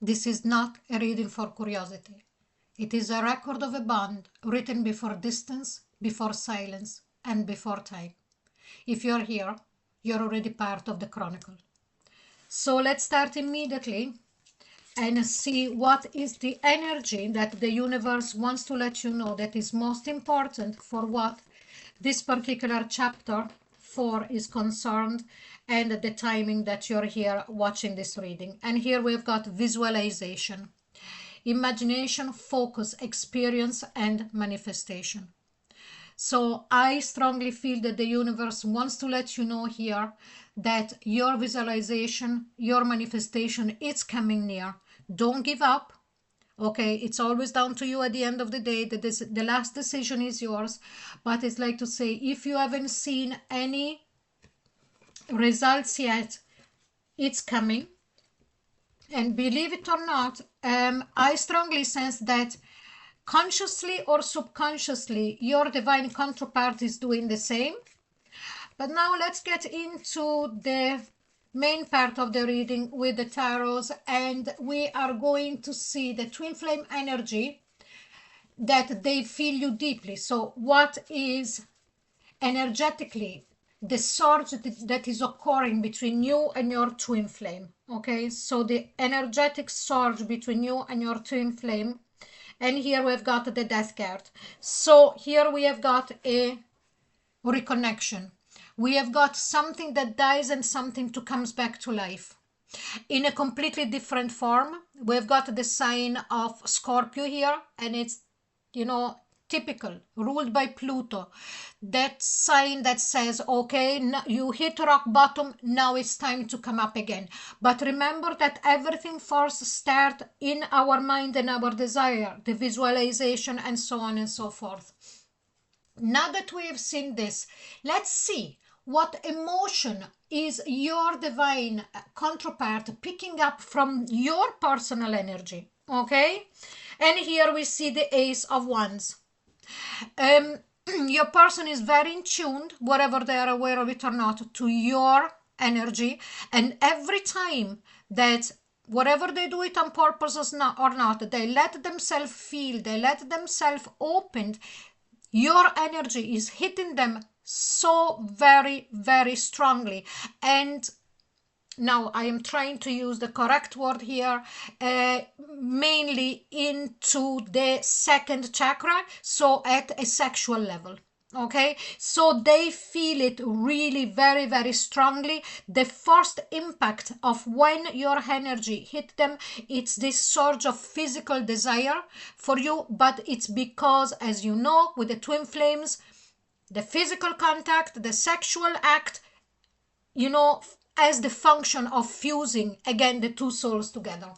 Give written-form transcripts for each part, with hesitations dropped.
This is not a reading for curiosity. It is a record of a bond written before distance, before silence, and before time. If you're here, you're already part of the chronicle. So let's start immediately and see what is the energy that the universe wants to let you know that is most important for what this particular chapter 4 is concerned, and the timing that you're here watching this reading. And here we've got visualization, imagination, focus, experience, and manifestation. So I strongly feel that the universe wants to let you know here that your visualization, your manifestation, it's coming near. Don't give up. Okay, it's always down to you at the end of the day. The last decision is yours. But it's like to say, if you haven't seen any results yet, it's coming. And believe it or not, I strongly sense that consciously or subconsciously, your divine counterpart is doing the same. But now let's get into the main part of the reading with the tarots, and we are going to see the twin flame energy that they feel you deeply. So what is energetically the surge that is occurring between you and your twin flame? Okay, so the energetic surge between you and your twin flame. And here we've got the death card. So here we have got a reconnection. We have got something that dies and something to comes back to life in a completely different form. We've got the sign of Scorpio here, and it's, you know, typical, ruled by Pluto. That sign that says, okay, you hit rock bottom, now it's time to come up again. But remember that everything first starts in our mind and our desire, the visualization, and so on and so forth. Now that we have seen this, let's see what emotion is your divine counterpart picking up from your personal energy. Okay, and here we see the Ace of Wands. Your person is very in tune, whether they are aware of it or not, to your energy, and every time that whatever they do it on purpose or not, they let themselves feel, they let themselves open, your energy is hitting them so very, very strongly. And now I am trying to use the correct word here, mainly into the second chakra, so at a sexual level. Okay, so they feel it really very, very strongly. The first impact of when your energy hit them, it's this surge of physical desire for you, but it's because, as you know, with the twin flames, the physical contact, the sexual act, you know, as the function of fusing again the two souls together.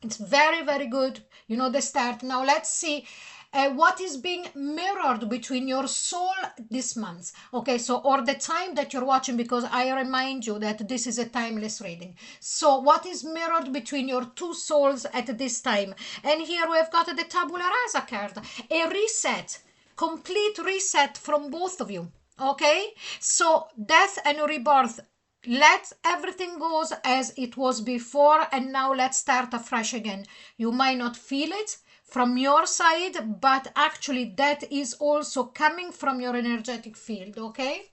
It's very, very good, you know, the start. Now let's see what is being mirrored between your soul this month. Okay, so, or the time that you're watching, because I remind you that this is a timeless reading. So what is mirrored between your two souls at this time? And here we've got the tabula rasa card, a reset, complete reset from both of you. Okay, so death and rebirth. Let everything goes as it was before, and now let's start afresh again. You might not feel it from your side, but actually that is also coming from your energetic field. Okay,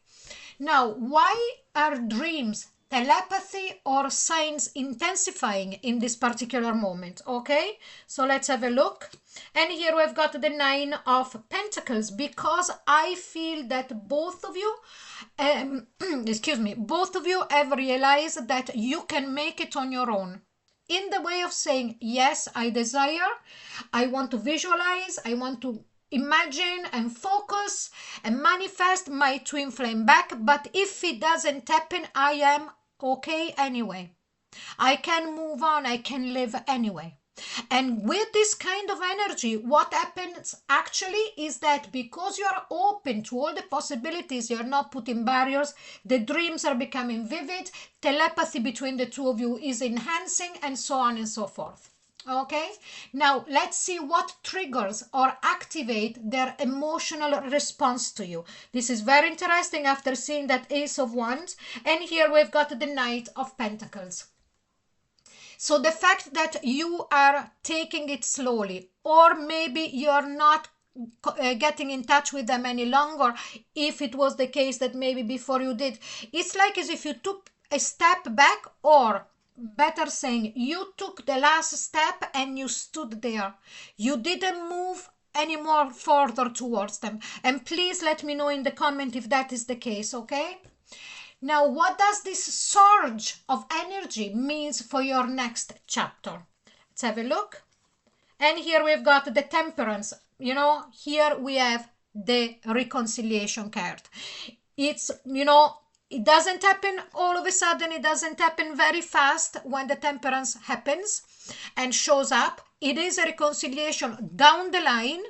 now why are dreams, telepathy, or signs intensifying in this particular moment? Okay, so let's have a look. And here we've got the Nine of Pentacles, because I feel that both of you both of you have realized that you can make it on your own, in the way of saying, yes, I desire, I want to visualize, I want to imagine and focus and manifest my twin flame back, but if it doesn't happen, I am okay anyway. I can move on, I can live anyway. And with this kind of energy, what happens actually is that because you're open to all the possibilities, you're not putting barriers, the dreams are becoming vivid, telepathy between the two of you is enhancing, and so on and so forth. Okay, now let's see what triggers or activate their emotional response to you. This is very interesting after seeing that Ace of Wands, and here we've got the Knight of Pentacles. So the fact that you are taking it slowly, or maybe you're not getting in touch with them any longer, if it was the case that maybe before you did, it's like as if you took a step back, or better saying, you took the last step and you stood there. You didn't move any more further towards them. And please let me know in the comment if that is the case, okay? Now, what does this surge of energy means for your next chapter? Let's have a look. And here we've got the Temperance. You know, here we have the Reconciliation card. It's, you know, it doesn't happen all of a sudden. It doesn't happen very fast when the Temperance happens and shows up. It is a reconciliation down the line,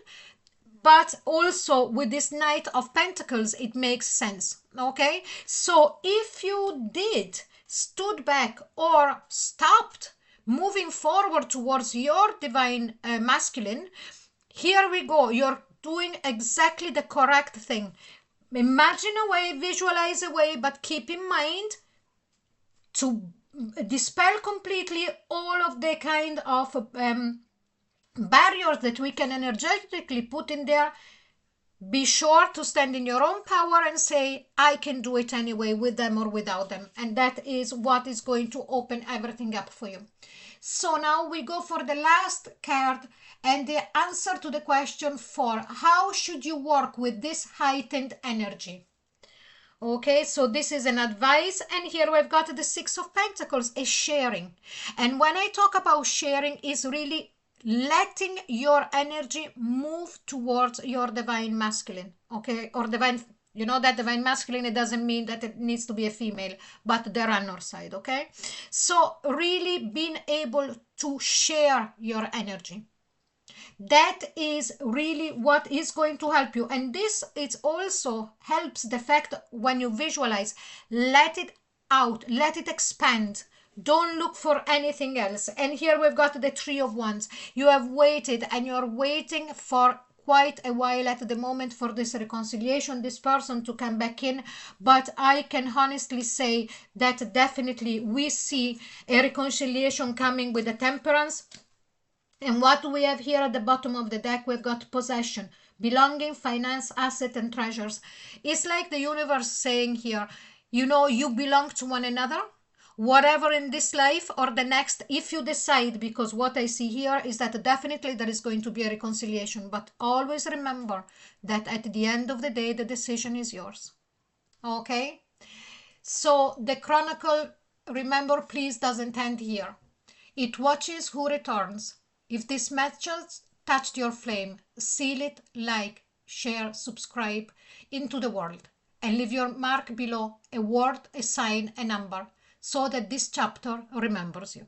but also with this Knight of Pentacles, it makes sense, okay? So if you did stood back or stopped moving forward towards your divine masculine, here we go. You're doing exactly the correct thing. Imagine a way, visualize a way, but keep in mind to dispel completely all of the kind of barriers that we can energetically put in there. Be sure to stand in your own power and say, I can do it anyway, with them or without them. And that is what is going to open everything up for you. So now we go for the last card and the answer to the question for how should you work with this heightened energy. Okay, so this is an advice, and here we've got the Six of Pentacles, a sharing. And when I talk about sharing, is really letting your energy move towards your divine masculine, okay, or divine, you know, that divine masculine, it doesn't mean that it needs to be a female, but the runner side, okay? So really being able to share your energy, that is really what is going to help you. And this, it also helps the fact when you visualize, let it out, let it expand. Don't look for anything else. And here we've got the Three of Wands. You have waited, and you're waiting for quite a while at the moment for this reconciliation, this person to come back in. But I can honestly say that definitely we see a reconciliation coming with the Temperance. And what do we have here at the bottom of the deck? We've got possession, belonging, finance, asset, and treasures. It's like the universe saying here, you know, you belong to one another. Whatever in this life or the next, if you decide, because what I see here is that definitely there is going to be a reconciliation. But always remember that at the end of the day, the decision is yours. Okay? So the chronicle, remember, please, doesn't end here. It watches who returns. If this message touched your flame, seal it, like, share, subscribe into the world, and leave your mark below, a word, a sign, a number, so that this chapter remembers you.